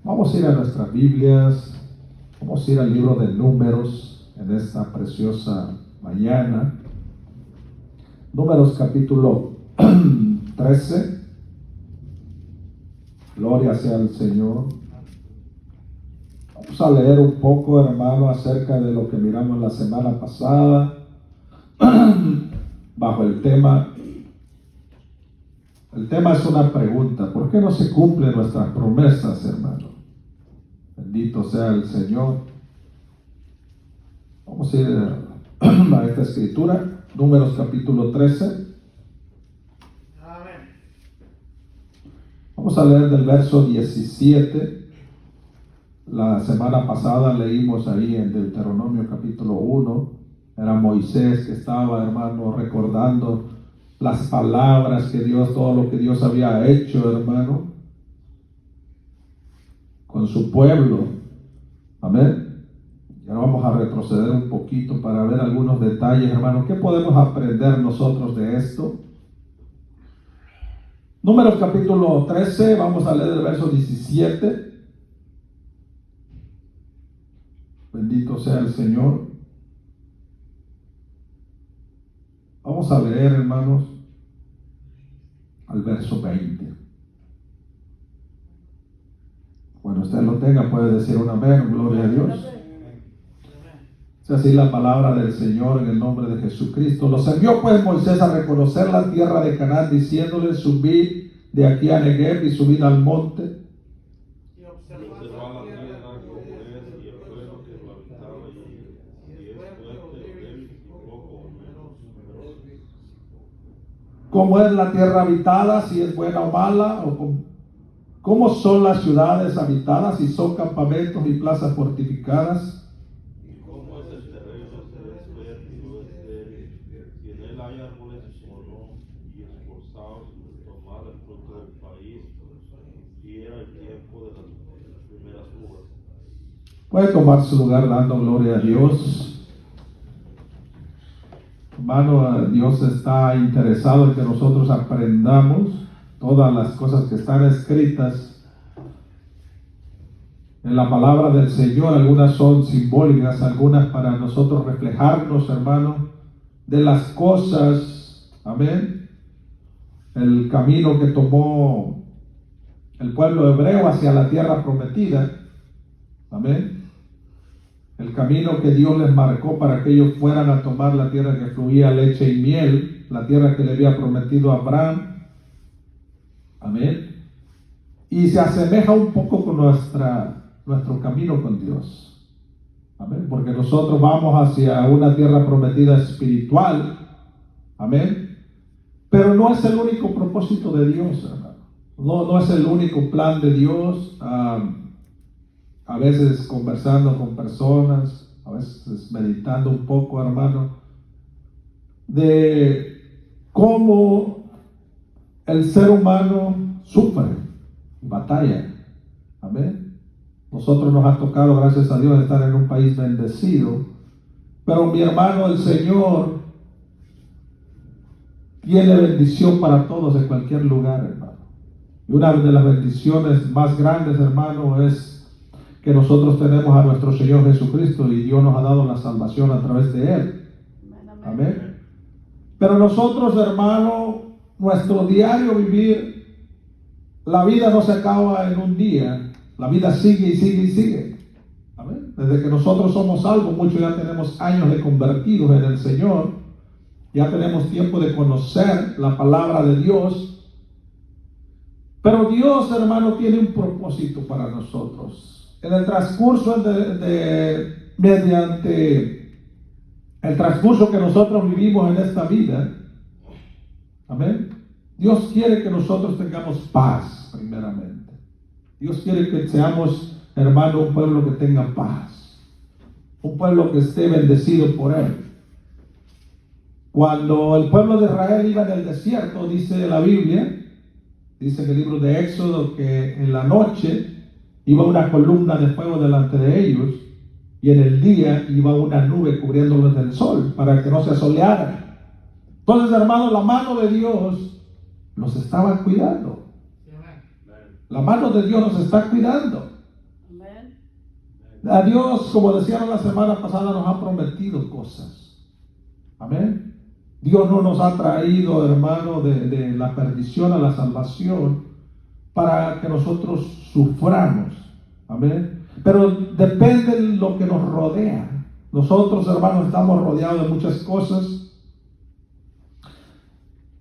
Vamos a ir a nuestras Biblias, vamos a ir al libro de Números en esta preciosa mañana. Números capítulo 13. Gloria sea al Señor. Vamos a leer un poco, hermano, acerca de lo que miramos la semana pasada, bajo el tema. El tema es una pregunta: ¿por qué no se cumplen nuestras promesas, hermano? Bendito sea el Señor. Vamos a ir a esta escritura, Números capítulo 13. Vamos a leer del verso 17. La semana pasada leímos ahí en Deuteronomio capítulo 1. Era Moisés que estaba, hermano, recordando las palabras que Dios, todo lo que Dios había hecho, hermano, con su pueblo. Amén. Y ahora vamos a retroceder un poquito para ver algunos detalles, hermano. ¿Qué podemos aprender nosotros de esto? Números capítulo 13, vamos a leer el verso 17. Bendito sea el Señor. Vamos a leer, hermanos, al verso 20. Bueno, usted lo tenga, puede decir un amén, gloria a Dios. Es así la palabra del Señor en el nombre de Jesucristo. Los envió pues Moisés a reconocer la tierra de Canaán, diciéndoles: subid de aquí a Negev y subid al monte. ¿Cómo es la tierra habitada? Si es buena o mala, o cómo son las ciudades habitadas, si son campamentos y plazas fortificadas. ¿Cómo es el terreno? ¿Es fértil o es estéril? Si en él hay árboles o no, y esforzados en tomar el fruto del país, y era el tiempo de las primeras uvas. Puede tomar su lugar dando gloria a Dios. Hermano, Dios está interesado en que nosotros aprendamos todas las cosas que están escritas en la palabra del Señor. Algunas son simbólicas, algunas para nosotros reflejarnos, hermano, de las cosas, amén, el camino que tomó el pueblo hebreo hacia la tierra prometida, amén. El camino que Dios les marcó para que ellos fueran a tomar la tierra que fluía leche y miel, la tierra que le había prometido a Abraham. Amén. Y se asemeja un poco con nuestro camino con Dios. Amén. Porque nosotros vamos hacia una tierra prometida espiritual. Amén. Pero no es el único propósito de Dios, hermano. No es el único plan de Dios. A veces conversando con personas, a veces meditando un poco, hermano, de cómo el ser humano sufre, batalla. Amén. Nosotros nos ha tocado, gracias a Dios, estar en un país bendecido, pero mi hermano, el Señor tiene bendición para todos en cualquier lugar, hermano. Y una de las bendiciones más grandes, hermano, es que nosotros tenemos a nuestro Señor Jesucristo y Dios nos ha dado la salvación a través de Él. Amén. Pero nosotros, hermano, nuestro diario vivir, la vida no se acaba en un día, la vida sigue y sigue y sigue. Amén. Desde que nosotros somos salvos, muchos ya tenemos años de convertidos en el Señor, ya tenemos tiempo de conocer la palabra de Dios. Pero Dios, hermano, tiene un propósito para nosotros. En el transcurso mediante el transcurso que nosotros vivimos en esta vida, amén, Dios quiere que nosotros tengamos paz primeramente. Dios quiere que seamos, hermano, un pueblo que tenga paz, un pueblo que esté bendecido por Él. Cuando el pueblo de Israel iba en el desierto, dice la Biblia, dice en el libro de Éxodo, que en la noche iba una columna de fuego delante de ellos, y en el día iba una nube cubriéndolos del sol, para que no se asolearan. Entonces, hermano, la mano de Dios los estaba cuidando. La mano de Dios nos está cuidando. A Dios, como decíamos la semana pasada, nos ha prometido cosas. Amén. Dios no nos ha traído, hermano, de la perdición a la salvación para que nosotros suframos. Amén. Pero depende de lo que nos rodea. Nosotros, hermanos, estamos rodeados de muchas cosas.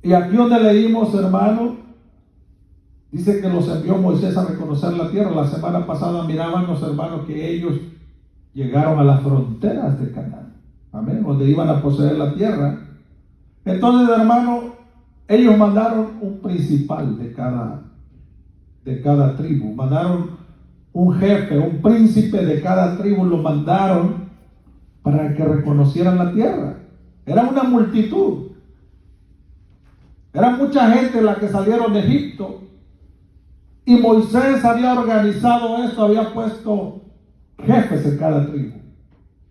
Y aquí donde leímos, hermano, dice que los envió Moisés a reconocer la tierra. La semana pasada mirábamos, hermanos, que ellos llegaron a las fronteras de Canaán. Amén. Donde iban a poseer la tierra. Entonces, hermano, ellos mandaron un principal de cada tribu. Mandaron un jefe, un príncipe de cada tribu, lo mandaron para que reconocieran la tierra. Era una multitud. Era mucha gente la que salieron de Egipto. Y Moisés había organizado esto, había puesto jefes en cada tribu.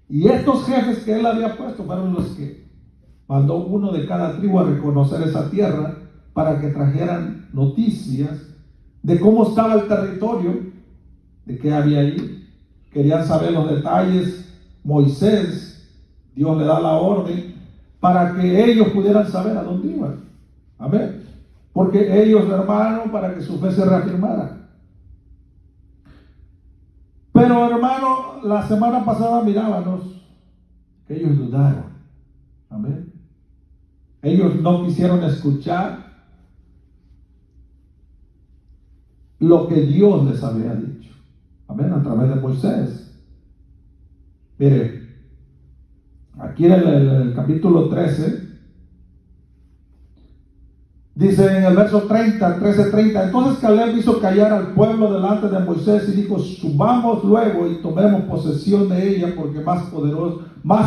Y estos jefes que él había puesto fueron los que mandó uno de cada tribu a reconocer esa tierra para que trajeran noticias de cómo estaba el territorio, de qué había ahí. Querían saber los detalles. Moisés, Dios le da la orden para que ellos pudieran saber a dónde iban. Amén. Porque ellos, hermano, para que su fe se reafirmara. Pero, hermano, la semana pasada mirábamos que ellos dudaron. Amén. Ellos no quisieron escuchar lo que Dios les había dicho. Amén. A través de Moisés. Mire, aquí en el capítulo 13, dice en el verso 30, 13:30, entonces Caleb hizo callar al pueblo delante de Moisés y dijo, subamos luego y tomemos posesión de ella, porque más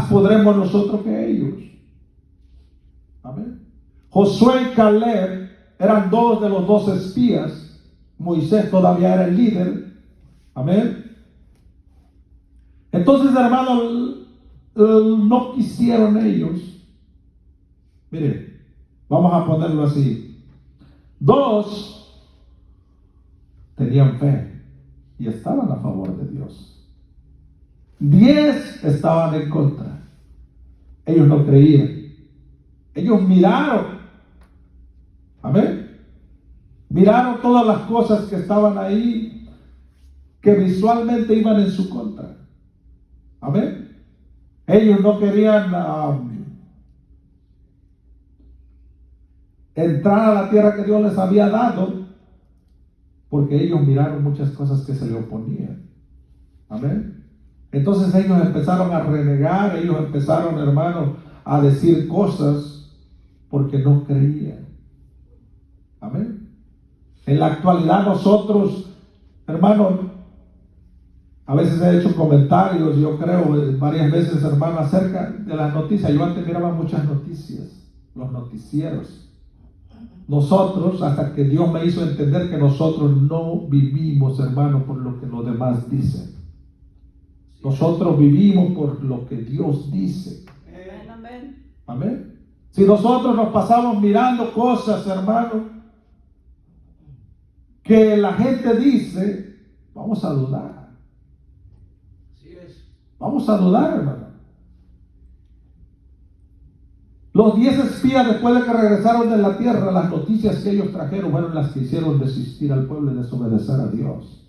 podremos nosotros que ellos. Amén. Josué y Caleb eran dos de los 12 espías. Moisés todavía era el líder. Amén. Entonces, hermanos, no quisieron ellos. Miren, vamos a ponerlo así. 2 tenían fe y estaban a favor de Dios. 10 estaban en contra. Ellos no creían. Ellos miraron. Amén. Miraron todas las cosas que estaban ahí, que visualmente iban en su contra. Amén. Ellos no querían entrar a la tierra que Dios les había dado, porque ellos miraron muchas cosas que se le oponían. Amén. Entonces ellos empezaron a renegar, ellos empezaron, hermano, a decir cosas porque no creían. Amén. En la actualidad nosotros, hermano, a veces he hecho comentarios, yo creo, varias veces, hermano, acerca de las noticias. Yo antes miraba muchas noticias, los noticieros. Nosotros, hasta que Dios me hizo entender que nosotros no vivimos, hermano, por lo que los demás dicen. Nosotros vivimos por lo que Dios dice. Amén. Amén. Si nosotros nos pasamos mirando cosas, hermano, que la gente dice, vamos a dudar. Así es. Vamos a dudar, hermano. Los 10 espías, después de que regresaron de la tierra, las noticias que ellos trajeron fueron las que hicieron desistir al pueblo y desobedecer a Dios.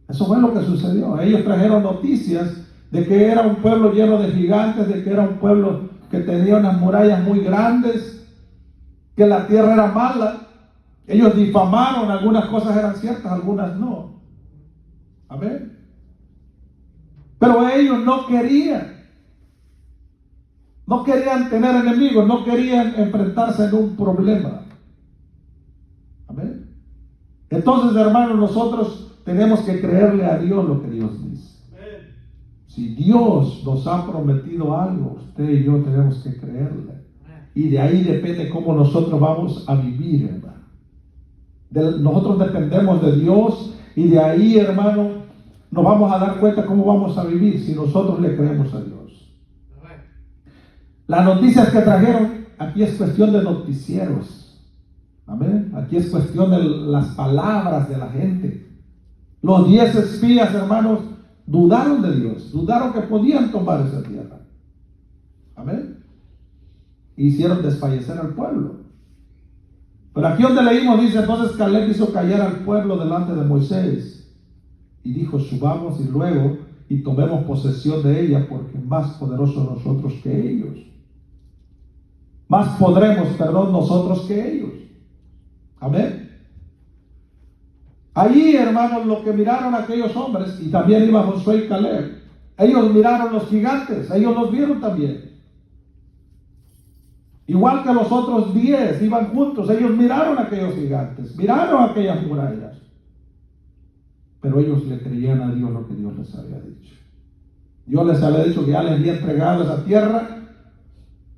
Eso fue lo que sucedió. Ellos trajeron noticias de que era un pueblo lleno de gigantes, de que era un pueblo que tenía unas murallas muy grandes, que la tierra era mala. Ellos difamaron, algunas cosas eran ciertas, algunas no. Amén. Pero ellos no querían tener enemigos, no querían enfrentarse en un problema. Amén. Entonces, hermanos, nosotros tenemos que creerle a Dios lo que Dios dice. Si Dios nos ha prometido algo, usted y yo tenemos que creerle. Y de ahí depende cómo nosotros vamos a vivir, hermano. Nosotros dependemos de Dios y de ahí, hermano, nos vamos a dar cuenta cómo vamos a vivir si nosotros le creemos a Dios. Las noticias que trajeron, aquí es cuestión de noticieros. Amén. Aquí es cuestión de las palabras de la gente. Los 10 espías, hermanos, dudaron de Dios, dudaron que podían tomar esa tierra. Amén. Hicieron desfallecer al pueblo. Pero aquí donde leímos dice, entonces Caleb hizo callar al pueblo delante de Moisés y dijo, subamos y luego y tomemos posesión de ella, porque más poderosos nosotros que ellos. Más podremos, nosotros que ellos. Amén. Allí, hermanos, lo que miraron aquellos hombres, y también iba Josué y Caleb, ellos miraron los gigantes, ellos los vieron también. Igual que los otros 10 iban juntos, ellos miraron a aquellos gigantes, miraron aquellas murallas. Pero ellos le creían a Dios lo que Dios les había dicho. Dios les había dicho que ya les había entregado esa tierra,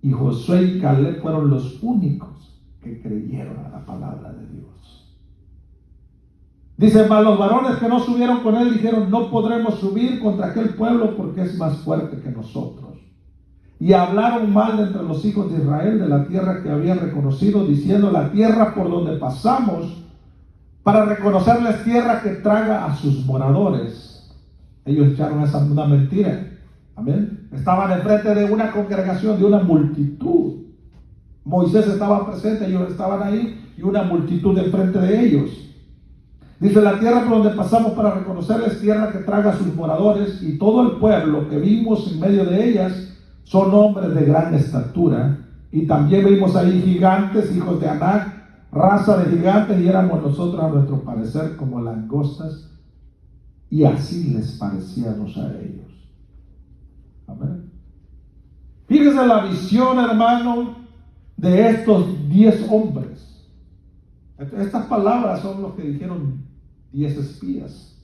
y Josué y Caleb fueron los únicos que creyeron a la palabra de Dios. Dice, mas los varones que no subieron con él dijeron, no podremos subir contra aquel pueblo porque es más fuerte que nosotros. Y hablaron mal entre los hijos de Israel de la tierra que habían reconocido, diciendo, la tierra por donde pasamos para reconocerles tierra que traga a sus moradores. Ellos echaron esa una mentira. Amén. Estaban enfrente de una congregación, de una multitud. Moisés estaba presente, ellos estaban ahí, y una multitud enfrente de ellos. Dice, la tierra por donde pasamos para reconocerles tierra que traga a sus moradores, y todo el pueblo que vimos en medio de ellas son hombres de gran estatura. Y también vimos ahí gigantes, hijos de Anac, raza de gigantes, y éramos nosotros a nuestro parecer como langostas, y así les parecíamos a ellos. Amén. Fíjese la visión, hermano, de estos 10 hombres. Estas palabras son los que dijeron 10 espías.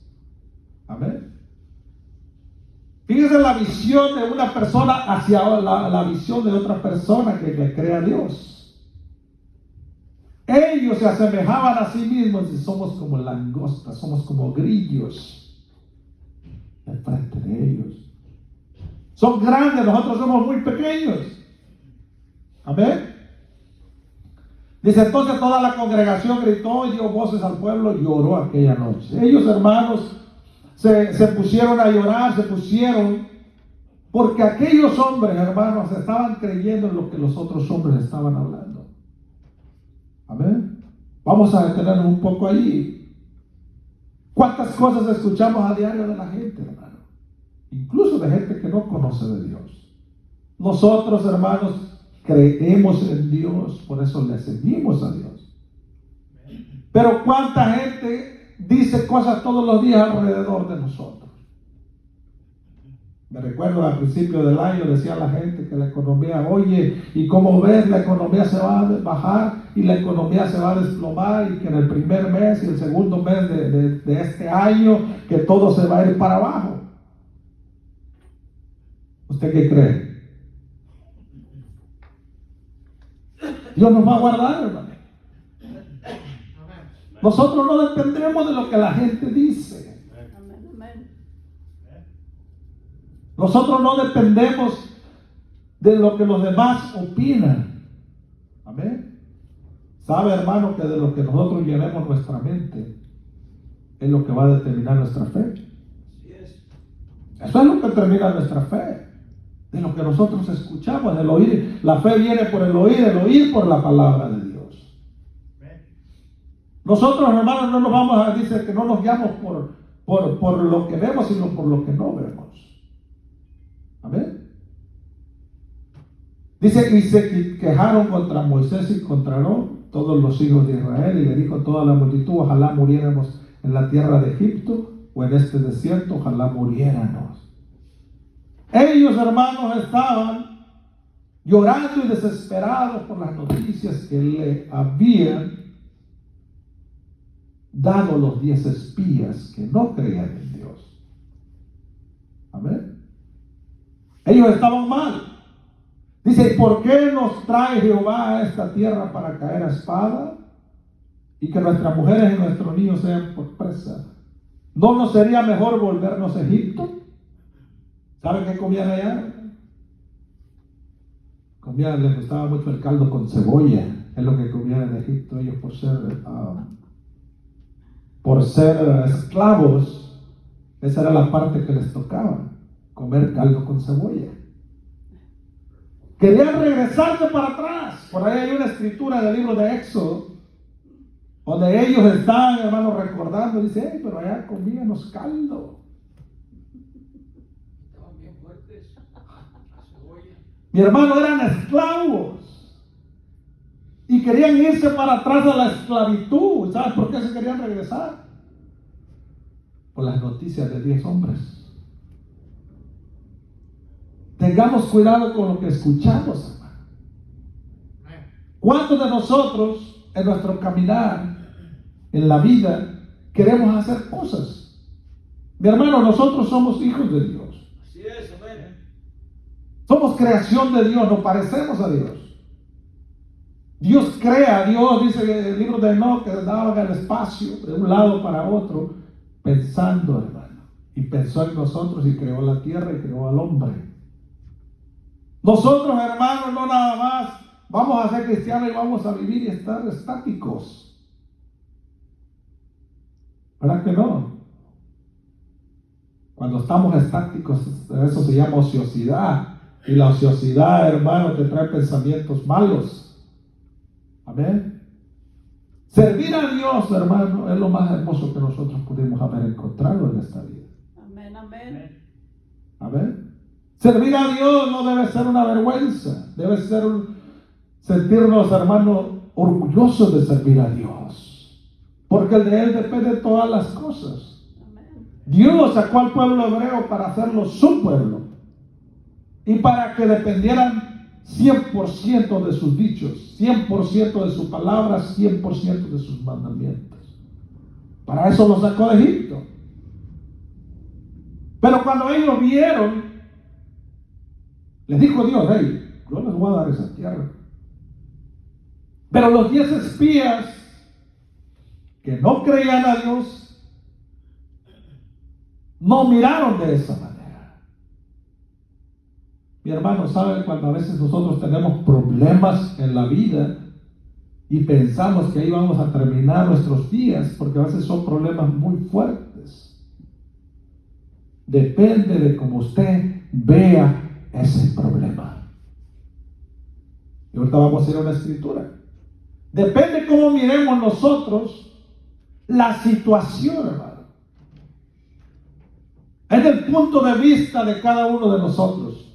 Amén. Fíjese la visión de una persona hacia la visión de otra persona que le cree a Dios. Ellos se asemejaban a sí mismos y somos como langostas, somos como grillos enfrente de ellos. Son grandes, nosotros somos muy pequeños. Amén. Dice, entonces toda la congregación gritó y dio voces al pueblo y lloró aquella noche. Ellos, hermanos, se pusieron a llorar, porque aquellos hombres, hermanos, estaban creyendo en lo que los otros hombres estaban hablando. Amén. Vamos a detenernos un poco allí. ¿Cuántas cosas escuchamos a diario de la gente, hermano? Incluso de gente que no conoce de Dios. Nosotros, hermanos, creemos en Dios, por eso le seguimos a Dios. Pero cuánta gente dice cosas todos los días alrededor de nosotros. Me recuerdo al principio del año decía la gente que la economía, oye, y como ves, la economía se va a bajar y la economía se va a desplomar, y que en el primer mes y el segundo mes de este año que todo se va a ir para abajo. ¿Usted qué cree? Dios nos va a guardar, hermano. Nosotros no dependemos de lo que la gente dice. Nosotros no dependemos de lo que los demás opinan. Amén. Sabe, hermano, que de lo que nosotros llenemos nuestra mente es lo que va a determinar nuestra fe. Eso es lo que determina nuestra fe. De lo que nosotros escuchamos, del oír. La fe viene por el oír por la palabra de Dios. Nosotros, hermanos, no nos vamos a decir que no nos guiamos por lo que vemos, sino por lo que no vemos. Amén. Dice, y se quejaron contra Moisés y contra Aarón todos los hijos de Israel, y le dijo a toda la multitud, ojalá muriéramos en la tierra de Egipto o en este desierto, ojalá muriéramos. Ellos, hermanos, estaban llorando y desesperados por las noticias que le habían dado los 10 espías que no creían en Dios. Amén. Ellos estaban mal. Dice, ¿por qué nos trae Jehová a esta tierra para caer a espada y que nuestras mujeres y nuestros niños sean por presa? ¿No nos sería mejor volvernos a Egipto? ¿Saben qué comían allá? Les gustaba mucho el caldo con cebolla. Es lo que comían en Egipto ellos por ser esclavos. Esa era la parte que les tocaba, comer caldo con cebolla. Querían regresarse para atrás. Por ahí hay una escritura del libro de Éxodo, donde ellos estaban, hermanos, recordando. Dice, hey, pero allá comíamos caldo. Estaban bien fuertes. La cebolla. Mi hermano, eran esclavos. Y querían irse para atrás a la esclavitud. ¿Sabes por qué se querían regresar? Por las noticias de 10 hombres. Tengamos cuidado con lo que escuchamos, hermano. ¿Cuántos de nosotros en nuestro caminar en la vida queremos hacer cosas? Mi hermano, nosotros somos hijos de Dios. Así es, amén. Somos creación de Dios, nos parecemos a Dios. Dios crea, Dios dice en el libro de Enoc que daba el espacio de un lado para otro, pensando, hermano. Y pensó en nosotros y creó la tierra y creó al hombre. Nosotros, hermanos, no nada más vamos a ser cristianos y vamos a vivir y estar estáticos. ¿Verdad que no? Cuando estamos estáticos, eso se llama ociosidad. Y la ociosidad, hermano, te trae pensamientos malos. Amén. Servir a Dios, hermano, es lo más hermoso que nosotros pudimos haber encontrado en esta vida. Amén, amén. Amén. Servir a Dios no debe ser una vergüenza. Debe ser sentirnos, hermanos, orgullosos de servir a Dios. Porque de Él dependen todas las cosas. Amén. Dios sacó al pueblo hebreo para hacerlo su pueblo. Y para que dependieran 100% de sus dichos, 100% de sus palabras, 100% de sus mandamientos. Para eso los sacó de Egipto. Pero cuando ellos vieron, les dijo Dios, hey, yo les voy a dar esa tierra. Pero los 10 espías que no creían a Dios, no miraron de esa manera. Mi hermano, ¿sabe cuando a veces nosotros tenemos problemas en la vida y pensamos que ahí vamos a terminar nuestros días? Porque a veces son problemas muy fuertes. Depende de cómo usted vea ese problema. Y ahorita vamos a ir a una escritura. Depende cómo miremos nosotros la situación, hermano. Es del punto de vista de cada uno de nosotros.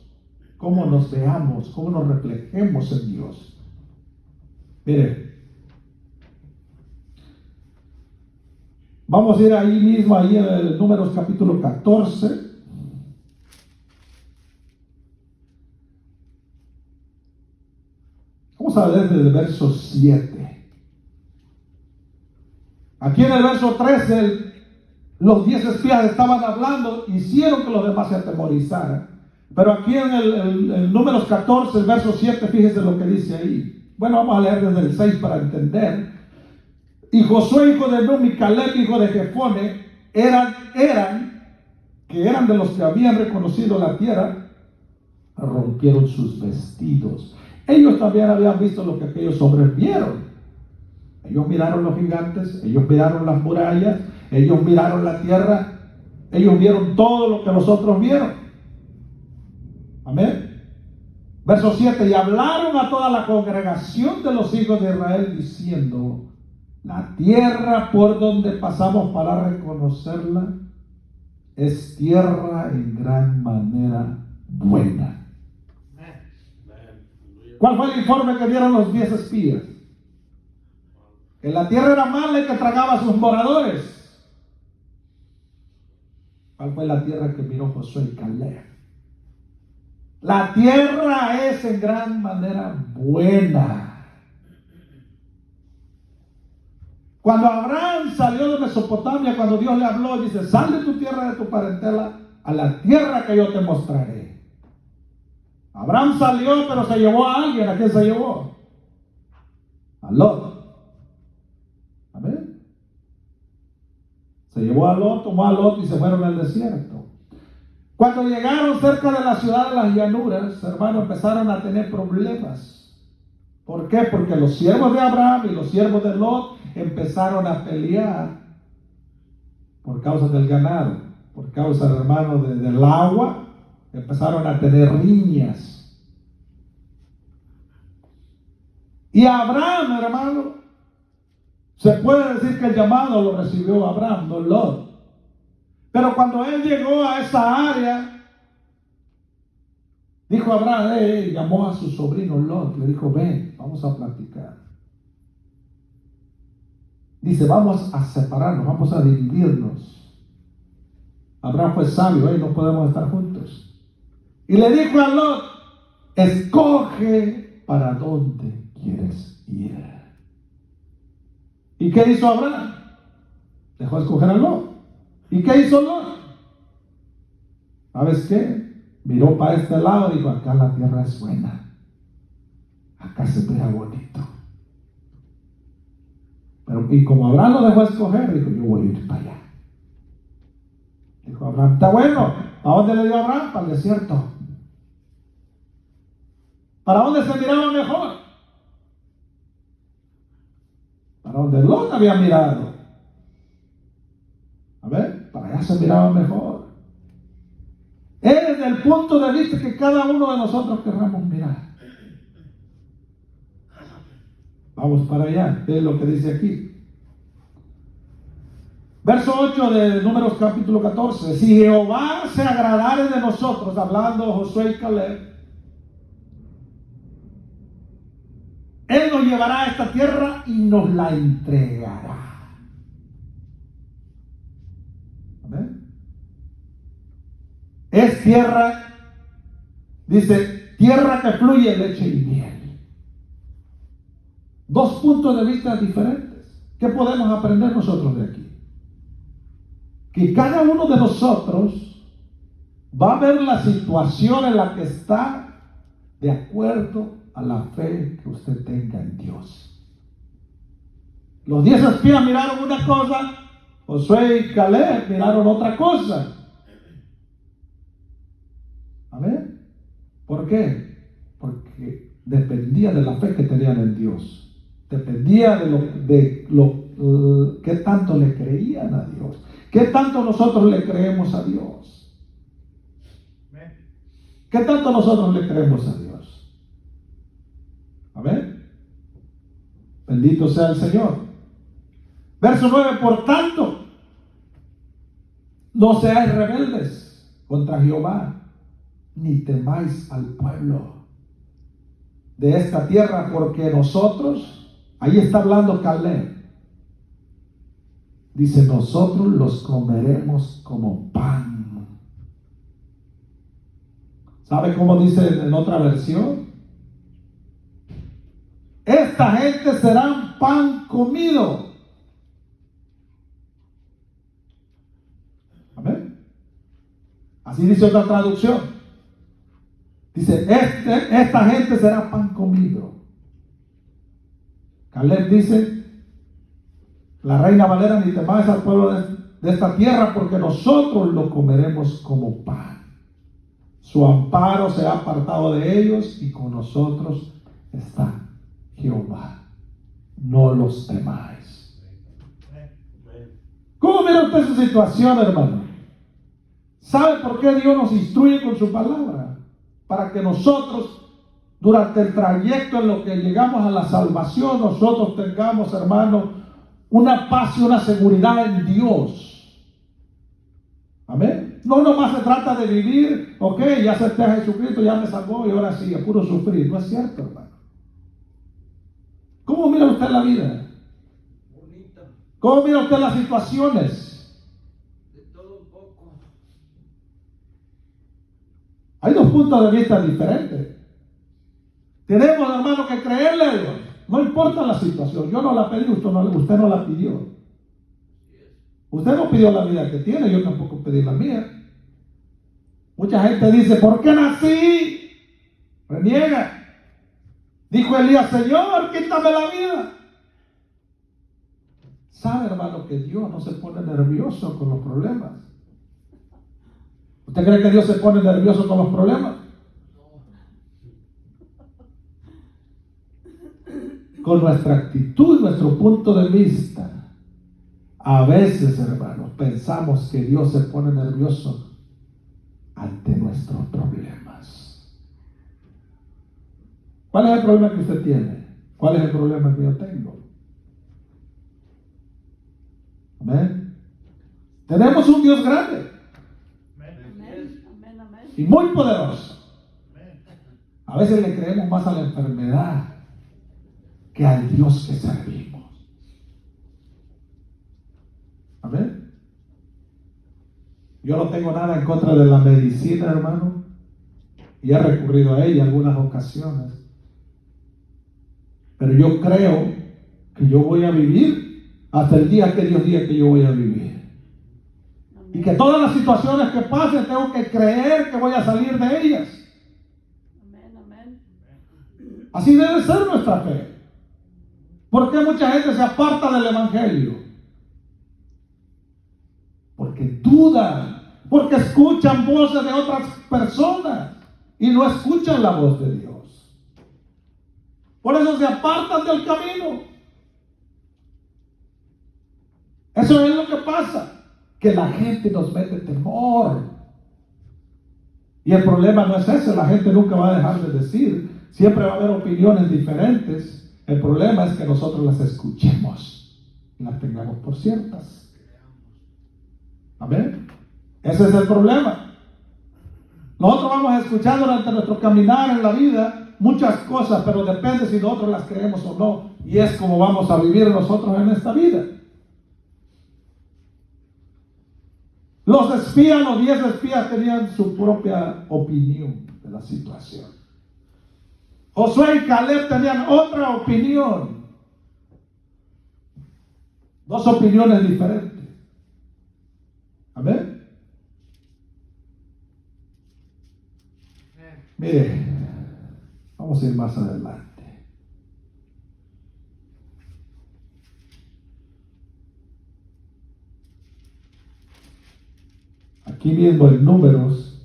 Cómo nos veamos, cómo nos reflejemos en Dios. Mire, vamos a ir ahí mismo, ahí en el Números capítulo 14. Vamos a leer desde el verso 7. Aquí en el verso 13, los 10 espías estaban hablando, hicieron que los demás se atemorizaran. Pero aquí en el Números 14, el verso 7, fíjese lo que dice ahí. Bueno, vamos a leer desde el 6 para entender. Y Josué, hijo de Nun, y Caleb, hijo de Jefone, eran de los que habían reconocido la tierra, rompieron sus vestidos. Ellos también habían visto lo que aquellos hombres vieron. Ellos miraron los gigantes, ellos miraron las murallas, ellos miraron la tierra, ellos vieron todo lo que los otros vieron. Amén. Verso 7, y hablaron a toda la congregación de los hijos de Israel diciendo, la tierra por donde pasamos para reconocerla es tierra en gran manera buena. ¿Cuál fue el informe que dieron los 10 espías? Que la tierra era mala y que tragaba a sus moradores. ¿Cuál fue la tierra que miró Josué y Caleb? La tierra es en gran manera buena. Cuando Abraham salió de Mesopotamia, cuando Dios le habló, dice, sal de tu tierra, de tu parentela, a la tierra que yo te mostraré. Abraham salió, pero se llevó a alguien. ¿A quién se llevó? A Lot. Amén. Se llevó a Lot, tomó a Lot y se fueron al desierto. Cuando llegaron cerca de la ciudad de las llanuras, hermanos, empezaron a tener problemas. ¿Por qué? Porque los siervos de Abraham y los siervos de Lot empezaron a pelear por causa del ganado. por causa, hermano, del agua, empezaron a tener riñas. Y Abraham, hermano, se puede decir que el llamado lo recibió Abraham, no Lot. Pero cuando él llegó a esa área, dijo Abraham, llamó a su sobrino Lot, le dijo, ven, vamos a platicar. Dice, vamos a separarnos, vamos a dividirnos. Abraham fue sabio, no podemos estar juntos. Y le dijo a Lot, escoge para dónde quieres ir. ¿Y qué hizo Abraham? Dejó escoger a Lot. ¿Y qué hizo Lot? ¿Sabes qué? Miró para este lado y dijo, acá la tierra es buena. Acá se vea bonito. Pero, y como Abraham lo dejó escoger, dijo, yo voy a ir para allá. Dijo Abraham, está bueno. ¿A dónde le dio Abraham? Para el desierto. ¿Para dónde se miraba mejor? Para donde Lot había mirado. A ver, para allá se miraba mejor. Es desde el punto de vista que cada uno de nosotros querramos mirar. Vamos para allá. ¿Qué es lo que dice aquí? Verso 8 de Números capítulo 14. Si Jehová se agradare de nosotros, hablando Josué y Caleb, Él nos llevará a esta tierra y nos la entregará. ¿Amén? Es tierra, dice, tierra que fluye leche y miel. Dos puntos de vista diferentes. ¿Qué podemos aprender nosotros de aquí? Que cada uno de nosotros va a ver la situación en la que está de acuerdo a la fe que usted tenga en Dios. Los 10 espías miraron una cosa, Josué y Caleb miraron otra cosa. ¿Amén? ¿Por qué? Porque dependía de la fe que tenían en Dios. Dependía de lo que tanto le creían a Dios. ¿Qué tanto nosotros le creemos a Dios? ¿Qué tanto nosotros le creemos a Dios? Amén. Bendito sea el Señor. Verso 9, por tanto, no seáis rebeldes contra Jehová, ni temáis al pueblo de esta tierra, porque nosotros, ahí está hablando Caleb, dice, nosotros los comeremos como pan. ¿Sabe cómo dice en otra versión? Esta gente será pan comido. ¿Amén? Así dice otra traducción. Dice, esta gente será pan comido. Caleb dice, la Reina Valera, ni temáis al pueblo de esta tierra, porque nosotros lo comeremos como pan. Su amparo se ha apartado de ellos y con nosotros está Jehová. No los temáis. ¿Cómo mira usted su situación, hermano? ¿Sabe por qué Dios nos instruye con su palabra? Para que nosotros, durante el trayecto en lo que llegamos a la salvación, nosotros tengamos, hermano, una paz y una seguridad en Dios. Amén. No nomás se trata de vivir, ok, ya acepté a Jesucristo, ya me salvó y ahora sí, a puro sufrir. No es cierto, hermano. ¿Cómo mira usted la vida? Bonita. ¿Cómo mira usted las situaciones? De todo un poco. Hay dos puntos de vista diferentes. Tenemos, hermano, que creerle a Dios. No importa la situación. Yo no la pedí, usted no la pidió. Usted no pidió la vida que tiene, yo tampoco pedí la mía. Mucha gente dice, ¿por qué nací? Reniega. Dijo Elías, Señor, quítame la vida. ¿Sabe, hermano, que Dios no se pone nervioso con los problemas? ¿Usted cree que Dios se pone nervioso con los problemas? Con nuestra actitud, nuestro punto de vista. A veces, hermanos, pensamos que Dios se pone nervioso ante nuestros problemas. ¿Cuál es el problema que usted tiene? ¿Cuál es el problema que yo tengo? Amén. Tenemos un Dios grande y muy poderoso. A veces le creemos más a la enfermedad que al Dios que servimos. Amén. Yo no tengo nada en contra de la medicina, hermano, y he recurrido a ella en algunas ocasiones. Pero yo creo que yo voy a vivir hasta el día que Dios diga que yo voy a vivir. Y que todas las situaciones que pasen tengo que creer que voy a salir de ellas. Así debe ser nuestra fe. ¿Por qué mucha gente se aparta del evangelio? Porque dudan, porque escuchan voces de otras personas y no escuchan la voz de Dios. Por eso se apartan del camino. Eso es lo que pasa, que la gente nos mete temor. Y el problema no es ese, la gente nunca va a dejar de decir, siempre va a haber opiniones diferentes. El problema es que nosotros las escuchemos y las tengamos por ciertas. Amén. Ese es el problema. Nosotros vamos a escuchar durante nuestro caminar en la vida muchas cosas, pero depende si nosotros las creemos o no. Y es como vamos a vivir nosotros en esta vida. Los espías, los 10 espías tenían su propia opinión de la situación. Josué y Caleb tenían otra opinión. 2 opiniones diferentes. Amén. Mire, vamos a ir más adelante. Aquí mismo en Números,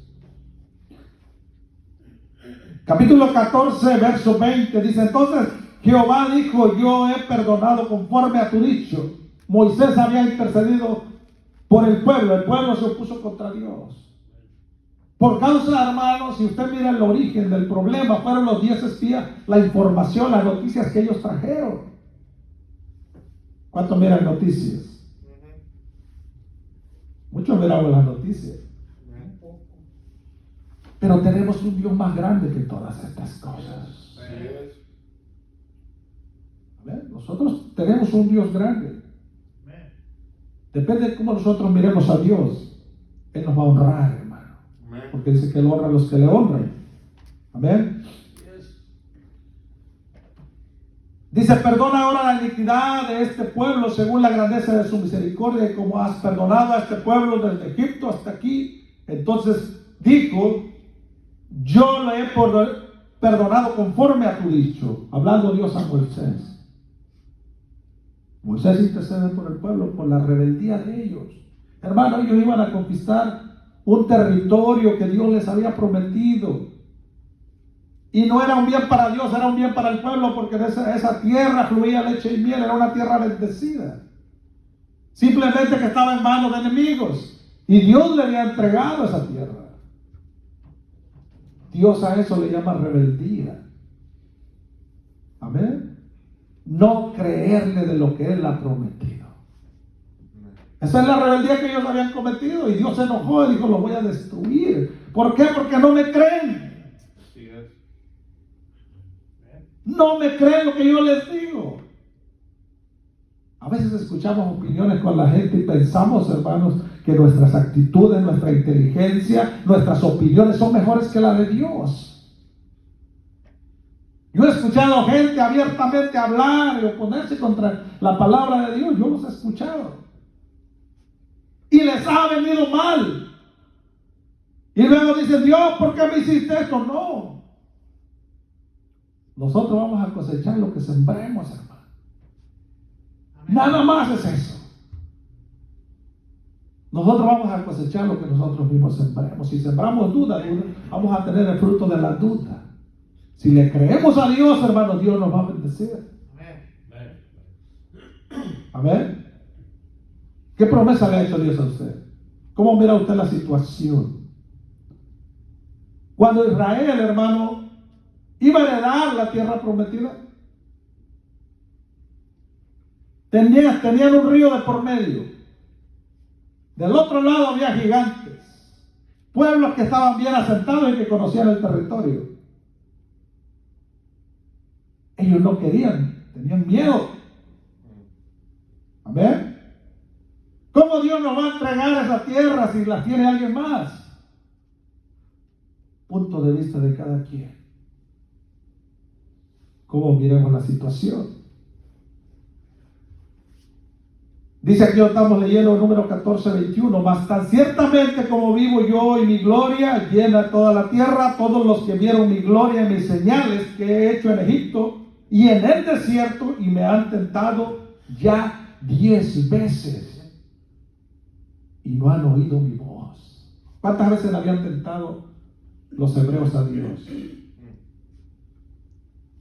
capítulo 14, verso 20, dice: entonces Jehová dijo, yo he perdonado conforme a tu dicho. Moisés había intercedido por el pueblo se opuso contra Dios. Por causa, hermanos, si usted mira el origen del problema, fueron los 10 espías, la información, las noticias que ellos trajeron. ¿Cuántos miran noticias? Muchos miramos las noticias. Pero tenemos un Dios más grande que todas estas cosas. ¿Ven? Nosotros tenemos un Dios grande. Depende de cómo nosotros miremos a Dios. Él nos va a honrar, hermano. Porque dice que Él honra a los que le honran. Amén. Dice: perdona ahora la iniquidad de este pueblo según la grandeza de su misericordia, y como has perdonado a este pueblo desde Egipto hasta aquí. Entonces dijo: yo le he perdonado conforme a tu dicho. Hablando Dios a Moisés. Moisés intercede por el pueblo, por la rebeldía de ellos. Hermano, ellos iban a conquistar un territorio que Dios les había prometido. Y no era un bien para Dios, era un bien para el pueblo, porque de esa tierra fluía leche y miel, era una tierra bendecida. Simplemente que estaba en manos de enemigos. Y Dios le había entregado esa tierra. Dios a eso le llama rebeldía. Amén. No creerle de lo que Él ha prometido. Esa es la rebeldía que ellos habían cometido. Y Dios se enojó y dijo: los voy a destruir. ¿Por qué? Porque no me creen. No me creen lo que yo les digo. A veces escuchamos opiniones con la gente y pensamos, hermanos, que nuestras actitudes, nuestra inteligencia, nuestras opiniones son mejores que las de Dios. Yo he escuchado gente abiertamente hablar y oponerse contra la palabra de Dios. Yo los he escuchado. Y les ha venido mal. Y luego dicen: Dios, ¿por qué me hiciste esto? No. Nosotros vamos a cosechar lo que sembremos, hermano. Nada más es eso. Nosotros vamos a cosechar lo que nosotros mismos sembremos. Si sembramos duda, vamos a tener el fruto de la duda. Si le creemos a Dios, hermano, Dios nos va a bendecir. Amén. ¿Qué promesa le ha hecho Dios a usted? ¿Cómo mira usted la situación? Cuando Israel, hermano, iba a heredar la tierra prometida, tenían un río de por medio. Del otro lado había gigantes, pueblos que estaban bien asentados y que conocían el territorio. Ellos no querían, tenían miedo. Amén. ¿Cómo Dios nos va a entregar esa tierra si la tiene alguien más? Punto de vista de cada quien. ¿Cómo miremos la situación? Dice aquí, estamos leyendo el número 14:21. Mas tan ciertamente como vivo yo y mi gloria llena toda la tierra, todos los que vieron mi gloria y mis señales que he hecho en Egipto y en el desierto, y me han tentado ya 10 veces y no han oído mi voz. ¿Cuántas veces le habían tentado los hebreos a Dios?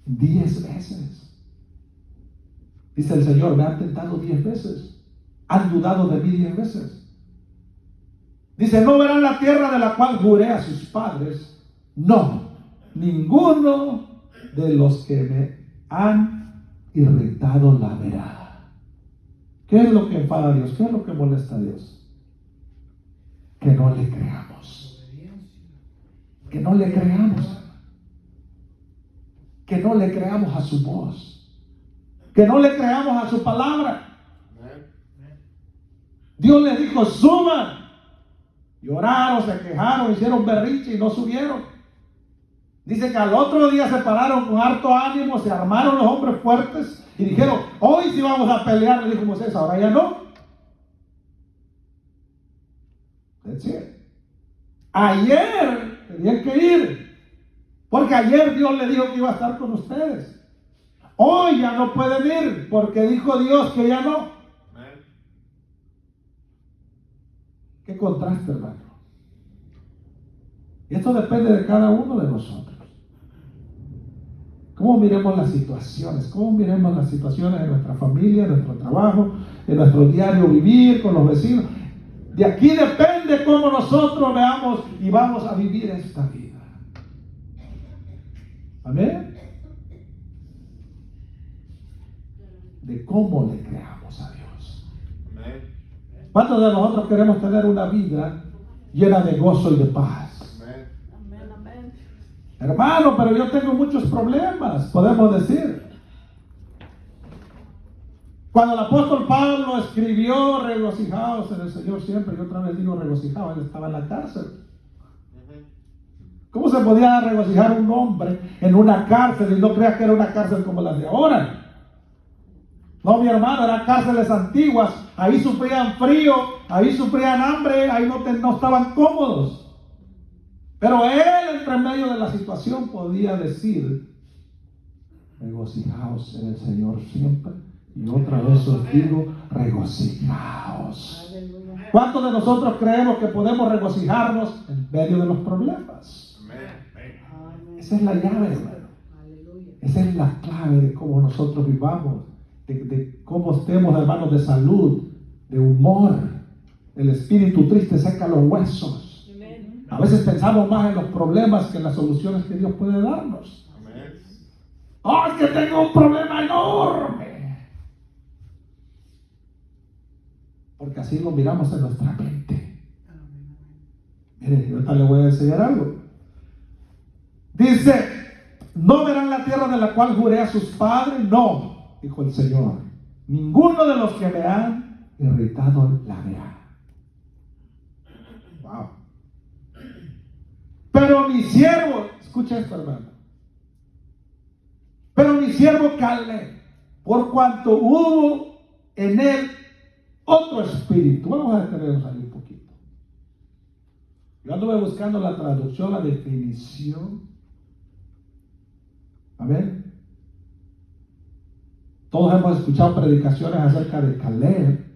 10 veces. Dice el Señor, me han tentado 10 veces. Han dudado de mí 10 veces. Dice, no verán la tierra de la cual juré a sus padres. No, ninguno de los que me han irritado la verá. ¿Qué es lo que enfada a Dios? ¿Qué es lo que molesta a Dios? Que no le creamos. Que no le creamos. Que no le creamos a su voz. Que no le creamos a su palabra. Dios les dijo, suban. Lloraron, se quejaron, hicieron berrinche y no subieron. Dice que al otro día se pararon con harto ánimo, se armaron los hombres fuertes y dijeron, hoy sí vamos a pelear. Le dijo Moisés, ahora ya no. That's it. Ayer tenían que ir, porque ayer Dios le dijo que iba a estar con ustedes. Hoy ya no pueden ir, porque dijo Dios que ya no. Qué contraste, hermano. Y esto depende de cada uno de nosotros. ¿Cómo miremos las situaciones? ¿Cómo miremos las situaciones en nuestra familia, en nuestro trabajo, en nuestro diario vivir con los vecinos? De aquí depende cómo nosotros veamos y vamos a vivir esta vida. Amén. De cómo le creamos a Dios. Amén. ¿Cuántos de nosotros queremos tener una vida llena de gozo y de paz? Amén, amén. Hermano, pero yo tengo muchos problemas, podemos decir. Cuando el apóstol Pablo escribió regocijaos en el Señor siempre, yo otra vez digo regocijaos, él estaba en la cárcel. ¿Cómo se podía regocijar un hombre en una cárcel y no creas que era una cárcel como las de ahora? No, mi hermano, eran cárceles antiguas, ahí sufrían frío, ahí sufrían hambre, ahí no estaban cómodos. Pero él, entre medio de la situación, podía decir, regocijaos en el Señor siempre. Y otra vez os digo, regocijaos. ¿Cuántos de nosotros creemos que podemos regocijarnos en medio de los problemas? Esa es la llave, hermano. Esa es la clave de cómo nosotros vivamos. De cómo estemos, hermanos, de salud, de humor. El espíritu triste seca los huesos. A veces pensamos más en los problemas que en las soluciones que Dios puede darnos. ¡Oh, es que tengo un problema enorme! Porque así lo miramos en nuestra mente. Mire, ahorita le voy a enseñar algo. Dice, no verán la tierra de la cual juré a sus padres, no, dijo el Señor. Ninguno de los que me han irritado la verá. Wow. Pero mi siervo, escucha esto, hermano. Pero mi siervo Caleb, por cuanto hubo en él otro espíritu. Vamos a detenernos ahí un poquito. Yo anduve buscando la traducción, la definición. A ver. Todos hemos escuchado predicaciones acerca de Caleb,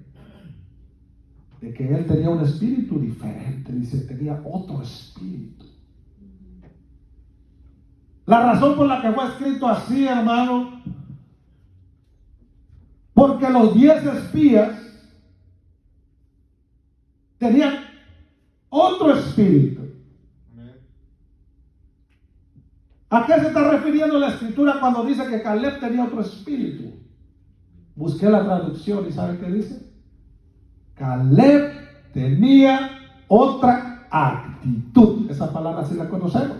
de que él tenía un espíritu diferente. Dice, tenía otro espíritu. La razón por la que fue escrito así, hermano, porque los 10 espías tenían otro espíritu. ¿A qué se está refiriendo la escritura cuando dice que Caleb tenía otro espíritu? Busqué la traducción y ¿sabe qué dice? Caleb tenía otra actitud. Esa palabra sí la conocemos.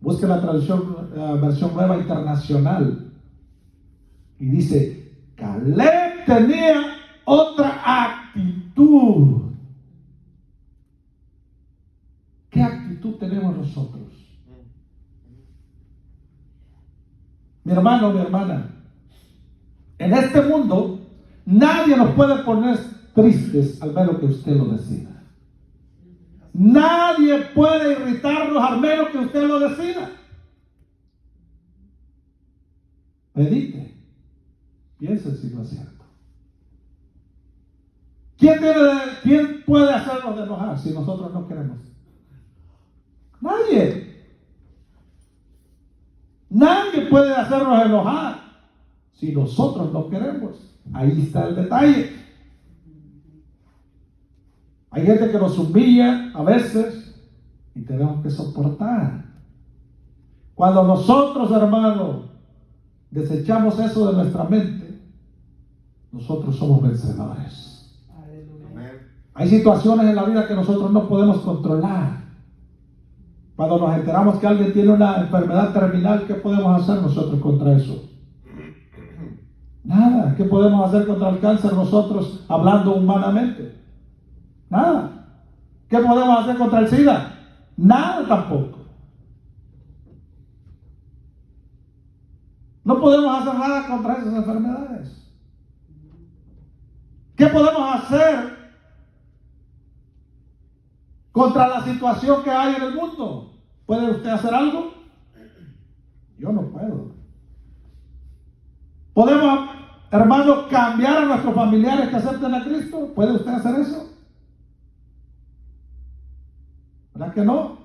Busque la traducción, versión nueva internacional. Y dice, Caleb tenía otra actitud. ¿Qué actitud tenemos nosotros? Mi hermano, mi hermana, en este mundo nadie nos puede poner tristes al menos que usted lo decida. Nadie puede irritarnos al menos que usted lo decida. Medite, piense si no es cierto. ¿Quién puede hacernos enojar si nosotros no queremos? Nadie. Nadie puede hacernos enojar si nosotros no queremos. Ahí está el detalle. Hay gente que nos humilla a veces y tenemos que soportar. Cuando nosotros, hermanos, desechamos eso de nuestra mente, nosotros somos vencedores. Hay situaciones en la vida que nosotros no podemos controlar. Cuando nos enteramos que alguien tiene una enfermedad terminal, ¿qué podemos hacer nosotros contra eso? Nada. ¿Qué podemos hacer contra el cáncer nosotros hablando humanamente? Nada. ¿Qué podemos hacer contra el SIDA? Nada tampoco. No podemos hacer nada contra esas enfermedades. ¿Qué podemos hacer contra la situación que hay en el mundo? ¿Puede usted hacer algo? Yo no puedo. ¿Podemos, hermano, cambiar a nuestros familiares que acepten a Cristo? ¿Puede usted hacer eso? ¿Verdad que no?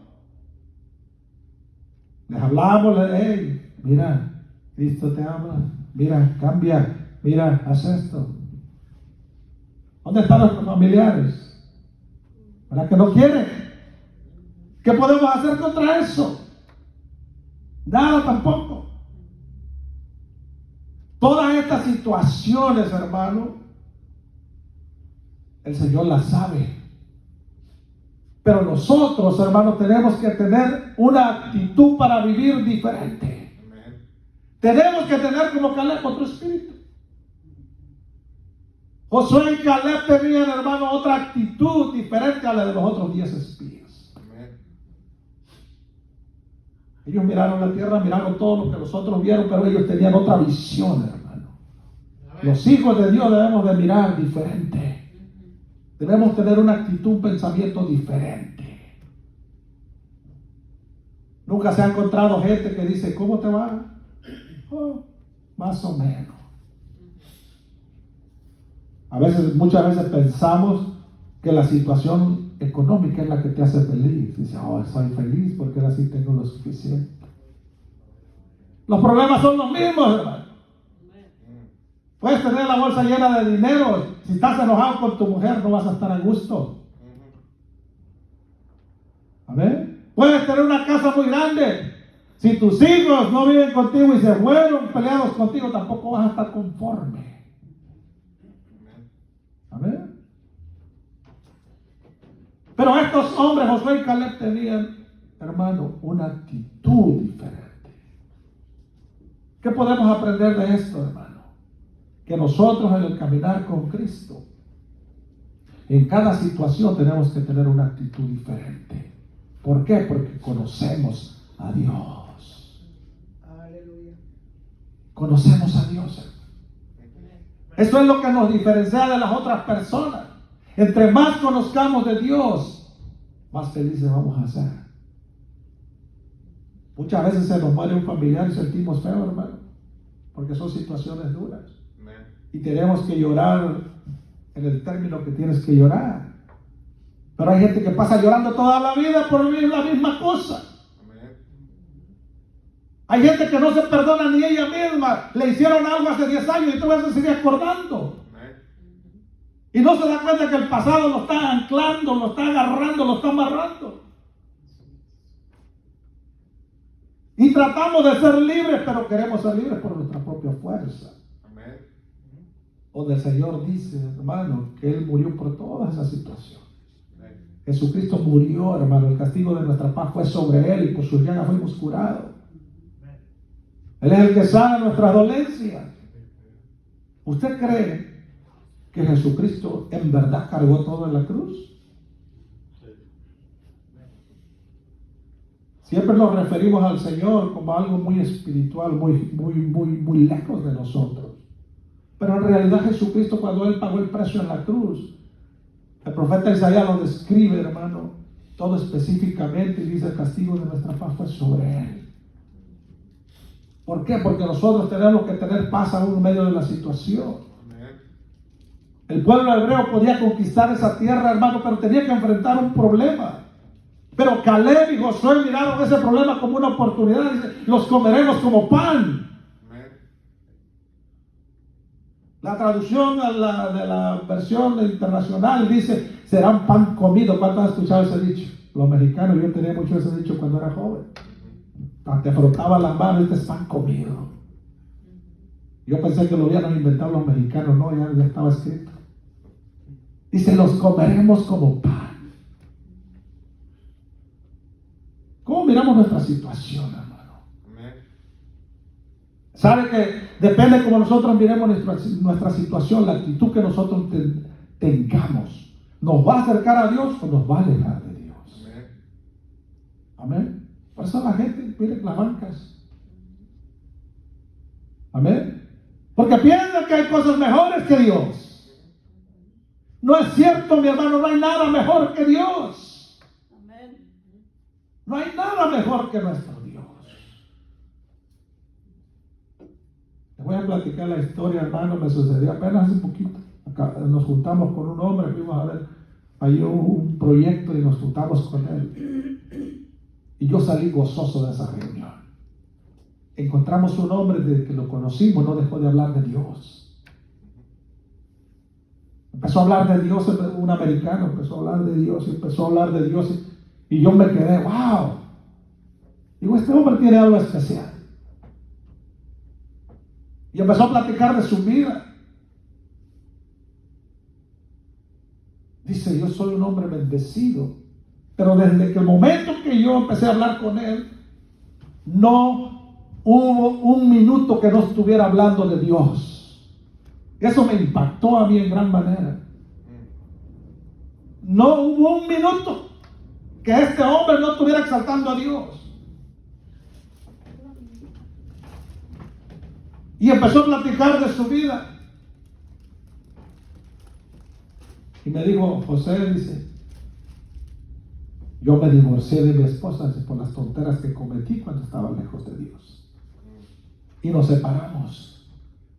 Les hablamos, hey, mira, Cristo te habla, mira, cambia, mira, haz esto. ¿Dónde están nuestros familiares? ¿Verdad que no quieren? ¿Qué podemos hacer contra eso? Nada tampoco. Todas estas situaciones, hermano, el Señor las sabe. Pero nosotros, hermanos, tenemos que tener una actitud para vivir diferente. Amén. Tenemos que tener como Caleb otro espíritu. Josué y Caleb tenían, hermano, otra actitud diferente a la de los otros 10 espías. Amén. Ellos miraron la tierra, miraron todo lo que los otros vieron, pero ellos tenían otra visión, hermano. Amén. Los hijos de Dios debemos de mirar diferente. Debemos tener una actitud, un pensamiento diferente. Nunca se ha encontrado gente que dice, ¿cómo te va? Oh, más o menos. Muchas veces pensamos que la situación económica es la que te hace feliz. Dice, oh, soy feliz porque ahora sí tengo lo suficiente. Los problemas son los mismos, hermano. Puedes tener la bolsa llena de dinero. Si estás enojado con tu mujer, no vas a estar a gusto. Amén. Puedes tener una casa muy grande. Si tus hijos no viven contigo y se fueron peleados contigo, tampoco vas a estar conforme. Amén. Pero estos hombres, Josué y Caleb, tenían, hermano, una actitud diferente. ¿Qué podemos aprender de esto, hermano? Que nosotros en el caminar con Cristo, en cada situación tenemos que tener una actitud diferente. ¿Por qué? Porque conocemos a Dios. Aleluya. Conocemos a Dios. Eso es lo que nos diferencia de las otras personas. Entre más conozcamos de Dios, más felices vamos a ser. Muchas veces se nos muere un familiar y sentimos feo, hermano, porque son situaciones duras. Y tenemos que llorar en el término que tienes que llorar. Pero hay gente que pasa llorando toda la vida por vivir la misma cosa. Hay gente que no se perdona ni ella misma. Le hicieron algo hace 10 años y tú vas a seguir acordando. Y no se da cuenta que el pasado lo está anclando, lo está agarrando, lo está amarrando. Y tratamos de ser libres, pero queremos ser libres por nuestra propia fuerza. Amén. Donde el Señor dice, hermano, que Él murió por toda esa situación. Jesucristo murió, hermano, el castigo de nuestra paz fue sobre Él y por sus llagas fuimos curados. Él es el que sana nuestras dolencias. ¿Usted cree que Jesucristo en verdad cargó todo en la cruz? Siempre nos referimos al Señor como algo muy espiritual, muy lejos de nosotros. Pero en realidad Jesucristo, cuando Él pagó el precio en la cruz, el profeta Isaías lo describe, hermano, todo específicamente, y dice: el castigo de nuestra paz fue sobre Él. ¿Por qué? Porque nosotros tenemos que tener paz aún en medio de la situación. El pueblo hebreo podía conquistar esa tierra, hermano, pero tenía que enfrentar un problema. Pero Caleb y Josué miraron ese problema como una oportunidad. Dice: los comeremos como pan. La traducción de la versión internacional dice: será un pan comido. ¿Cuántos han escuchado ese dicho? Los mexicanos, yo tenía mucho ese dicho cuando era joven. Te frotaba las manos: este es pan comido. Yo pensé que lo habían inventado los mexicanos. No, ya estaba escrito. Dice: los comeremos como pan. ¿Cómo miramos nuestra situación, hermano? ¿Sabe que depende cómo nosotros miremos nuestra situación, la actitud que nosotros tengamos, nos va a acercar a Dios o nos va a alejar de Dios? Amén. Por eso la gente, miren las bancas. Amén. Porque piensan que hay cosas mejores que Dios. No es cierto, mi hermano, no hay nada mejor que Dios. Amén. No hay nada mejor que nuestro Dios. Les voy a platicar la historia, hermano. Me sucedió apenas hace poquito. Acá nos juntamos con un hombre, fuimos a ver ahí un proyecto y nos juntamos con él. Y yo salí gozoso de esa reunión. Encontramos un hombre desde que lo conocimos, no dejó de hablar de Dios. Empezó a hablar de Dios, un americano empezó a hablar de Dios y empezó a hablar de Dios. Y yo me quedé, wow. Digo, este hombre tiene algo especial. Y empezó a platicar de su vida. Dice: yo soy un hombre bendecido. Pero desde que el momento que yo empecé a hablar con él, no hubo un minuto que no estuviera hablando de Dios. Eso me impactó a mí en gran manera. No hubo un minuto que este hombre no estuviera exaltando a Dios. Y empezó a platicar de su vida. Y me dijo: José, dice, yo me divorcié de mi esposa por las tonteras que cometí cuando estaba lejos de Dios. Y nos separamos.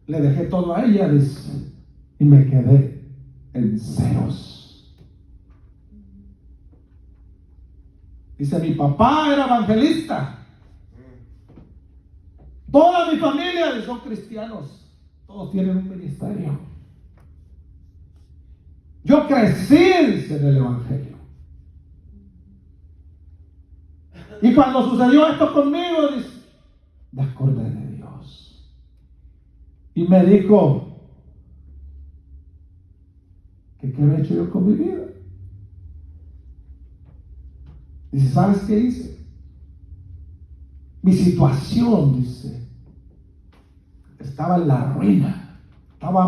Le dejé todo a ella, dice, y me quedé en ceros. Dice: mi papá era evangelista. Toda mi familia son cristianos. Todos tienen un ministerio. Yo crecí, dice, en el evangelio. Y cuando sucedió esto conmigo, dice, me acordé de Dios. Y me dijo que qué había hecho yo con mi vida. Dice: ¿sabes qué hice? Mi situación, dice, estaba en la ruina.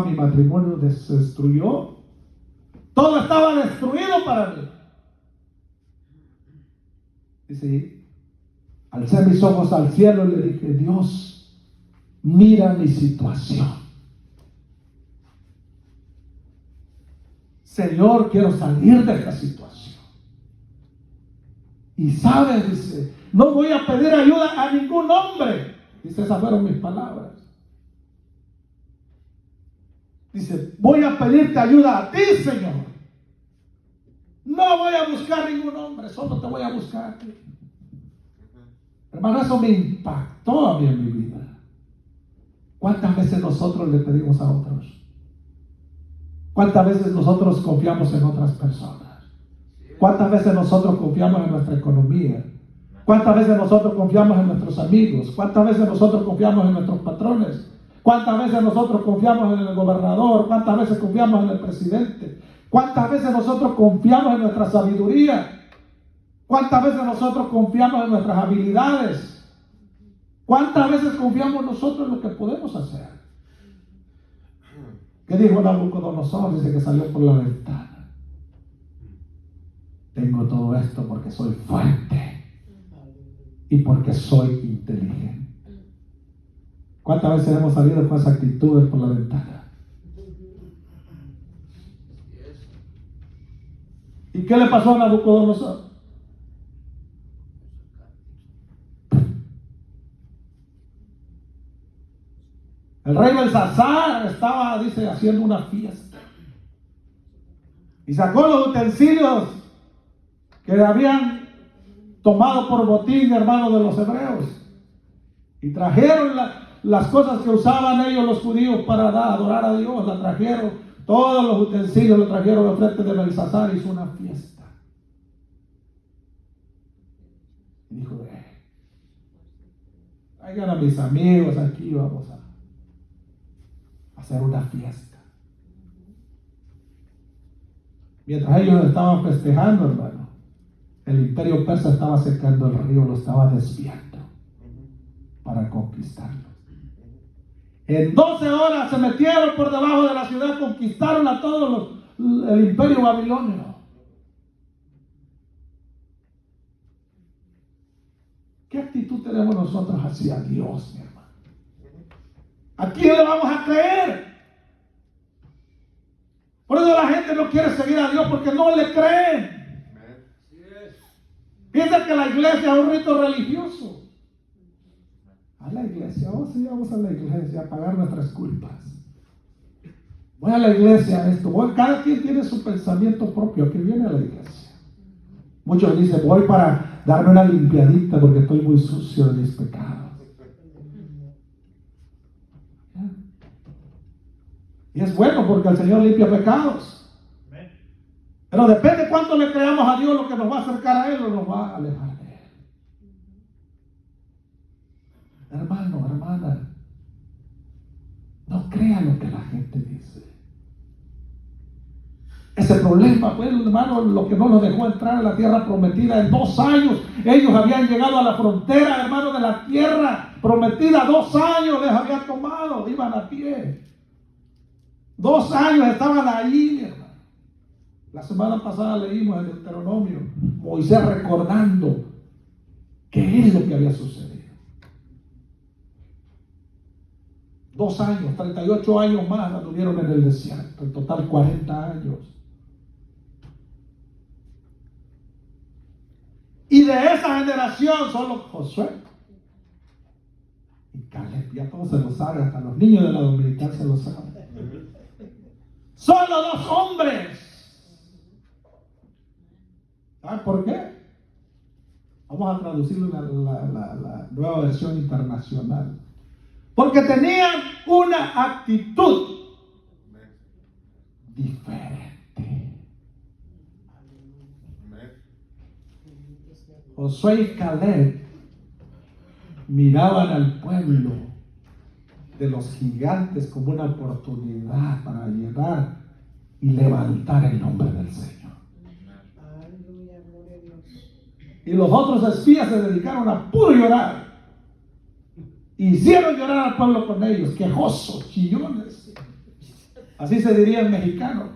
Mi matrimonio se destruyó. Todo estaba destruido para mí. Dice: alcé mis ojos al cielo y le dije: Dios, mira mi situación. Señor, quiero salir de esta situación. Y sabes, dice, no voy a pedir ayuda a ningún hombre. Dice: esas fueron mis palabras. Dice: voy a pedirte ayuda a ti, Señor. No voy a buscar ningún hombre, solo te voy a buscar a ti. Hermano, eso me impactó a mí en mi vida. ¿Cuántas veces nosotros le pedimos a otros? ¿Cuántas veces nosotros confiamos en otras personas? ¿Cuántas veces nosotros confiamos en nuestra economía? ¿Cuántas veces nosotros confiamos en nuestros amigos? ¿Cuántas veces nosotros confiamos en nuestros patrones? ¿Cuántas veces nosotros confiamos en el gobernador? ¿Cuántas veces confiamos en el presidente? ¿Cuántas veces nosotros confiamos en nuestra sabiduría? ¿Cuántas veces nosotros confiamos en nuestras habilidades? ¿Cuántas veces confiamos nosotros en lo que podemos hacer? ¿Qué dijo Nabucodonosor? Dice que salió por la ventana. Tengo todo esto porque soy fuerte y porque soy inteligente. ¿Cuántas veces hemos salido con esa actitud por la ventana? ¿Y qué le pasó a Nabucodonosor? El rey Belsasar estaba, dice, haciendo una fiesta. Y sacó los utensilios que habían tomado por botín, hermanos, de los hebreos. Y trajeron las cosas que usaban ellos los judíos para adorar a Dios. La trajeron, todos los utensilios los trajeron al frente de Belsasar. Hizo una fiesta. Y dijo, traigan a mis amigos aquí, vamos a hacer una fiesta. Mientras ellos estaban festejando, hermano, el imperio persa estaba secando el río, lo estaba desviando para conquistarlo. En 12 horas se metieron por debajo de la ciudad, conquistaron a todos el imperio babilonio. ¿Qué actitud tenemos nosotros hacia Dios, mi hermano? ¿A quién le vamos a creer? Por eso la gente no quiere seguir a Dios porque no le creen. Piensa que la iglesia es un rito religioso. A la iglesia, vamos a la iglesia a pagar nuestras culpas. Voy a la iglesia cada quien tiene su pensamiento propio que viene a la iglesia. Muchos dicen, voy para darme una limpiadita porque estoy muy sucio de mis pecados. Y es bueno porque el Señor limpia pecados. Pero depende cuánto le creamos a Dios, lo que nos va a acercar a Él o nos va a alejar de Él. Hermano, hermana, no crea lo que la gente dice. Ese problema fue, hermano, lo que no nos dejó entrar a la tierra prometida. En 2 años ellos habían llegado a la frontera, hermano, de la tierra prometida. 2 años les habían tomado, iban a pie. 2 años estaban ahí, hermano. La semana pasada leímos en Deuteronomio, Moisés recordando qué es lo que había sucedido. 2 años, 38 años más anduvieron en el desierto, en total 40 años. Y de esa generación solo Josué y Caleb, ya todos se lo saben, hasta los niños de la Dominicana se lo saben. Solo 2 hombres. ¿Saben por qué? Vamos a traducirlo en la nueva versión internacional. Porque tenían una actitud diferente. Josué y Caleb miraban al pueblo de los gigantes como una oportunidad para llegar y levantar el nombre del Señor. Y los otros espías se dedicaron a puro llorar. Hicieron llorar al pueblo con ellos, quejosos, chillones. Así se diría en mexicano.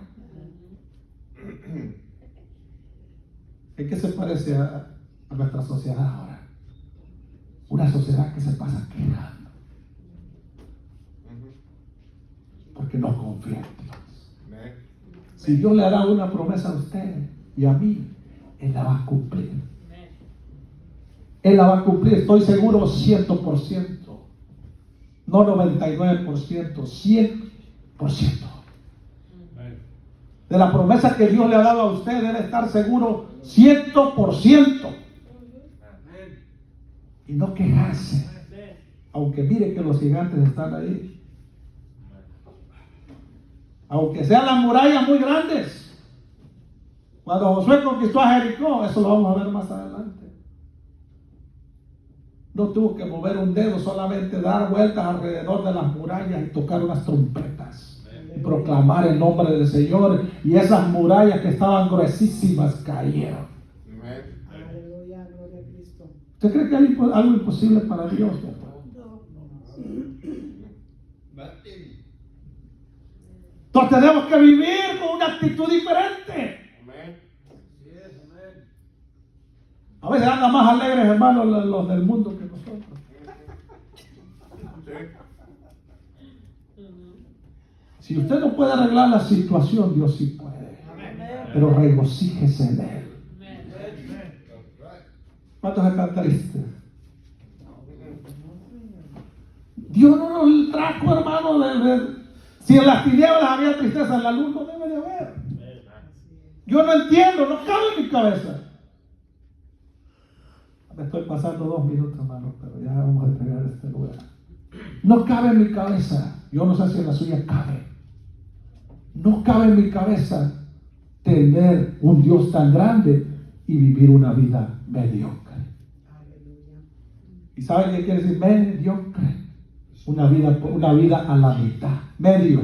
¿En qué se parece a nuestra sociedad ahora? Una sociedad que se pasa quejando. Porque no confía en Dios. Si Dios le hará una promesa a usted y a mí, Él la va a cumplir. Él la va a cumplir, estoy seguro 100%. No 99%, 100%. De la promesa que Dios le ha dado a usted, debe estar seguro 100%. Y no quejarse. Aunque mire que los gigantes están ahí. Aunque sean las murallas muy grandes. Cuando Josué conquistó a Jericó, eso lo vamos a ver más adelante. No tuvo que mover un dedo, solamente dar vueltas alrededor de las murallas y tocar unas trompetas. Y proclamar el nombre del Señor. Y esas murallas que estaban gruesísimas cayeron. Aleluya, gloria a Cristo. ¿Usted cree que hay algo imposible para Dios? Entonces tenemos que vivir con una actitud diferente. A veces andan más alegres, hermanos, los del mundo que nosotros. Si usted no puede arreglar la situación, Dios sí puede. Pero regocíjese en Él. ¿Cuántos están tristes? Dios no nos trajo, hermano, si en las tinieblas había tristeza, en la luz no debe de haber. Yo no entiendo, no cabe en mi cabeza. Me estoy pasando 2 minutos, hermano, pero ya vamos a entregar este lugar. No cabe en mi cabeza, yo no sé si en la suya cabe. No cabe en mi cabeza tener un Dios tan grande y vivir una vida mediocre. ¿Y saben qué quiere decir mediocre? Una vida a la mitad, medio.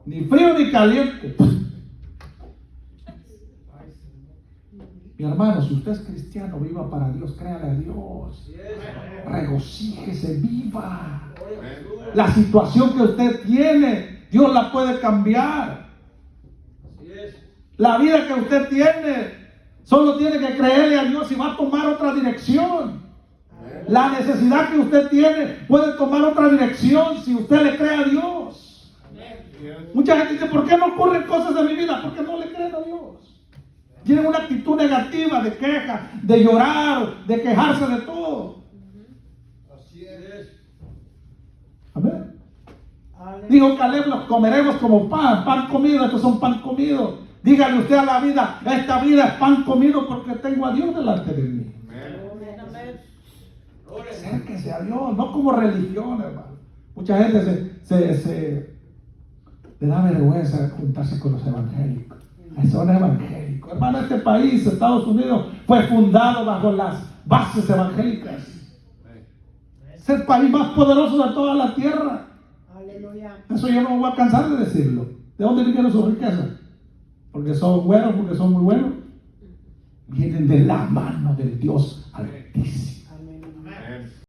Ni frío ni caliente. Mi hermano, si usted es cristiano, viva para Dios, créale a Dios. Regocíjese, viva. La situación que usted tiene, Dios la puede cambiar. La vida que usted tiene, solo tiene que creerle a Dios y va a tomar otra dirección. La necesidad que usted tiene puede tomar otra dirección si usted le cree a Dios. Mucha gente dice, ¿por qué no ocurren cosas en mi vida? Porque no le creen a Dios. Tienen una actitud negativa de queja, de llorar, de quejarse de todo. Así es. Amén. Dijo Caleb, los comeremos como pan comido, estos son pan comido. Dígale usted a la vida, esta vida es pan comido porque tengo a Dios delante de mí. Acérquese a Dios, no como religión, hermano. Mucha gente le da vergüenza juntarse con los evangélicos. Son evangélicos. Hermano, este país, Estados Unidos, fue fundado bajo las bases evangélicas. Es el país más poderoso de toda la tierra. Aleluya. Eso yo no me voy a cansar de decirlo. ¿De dónde vinieron sus riquezas? Porque son buenos, porque son muy buenos. Vienen de la mano del Dios Altísimo.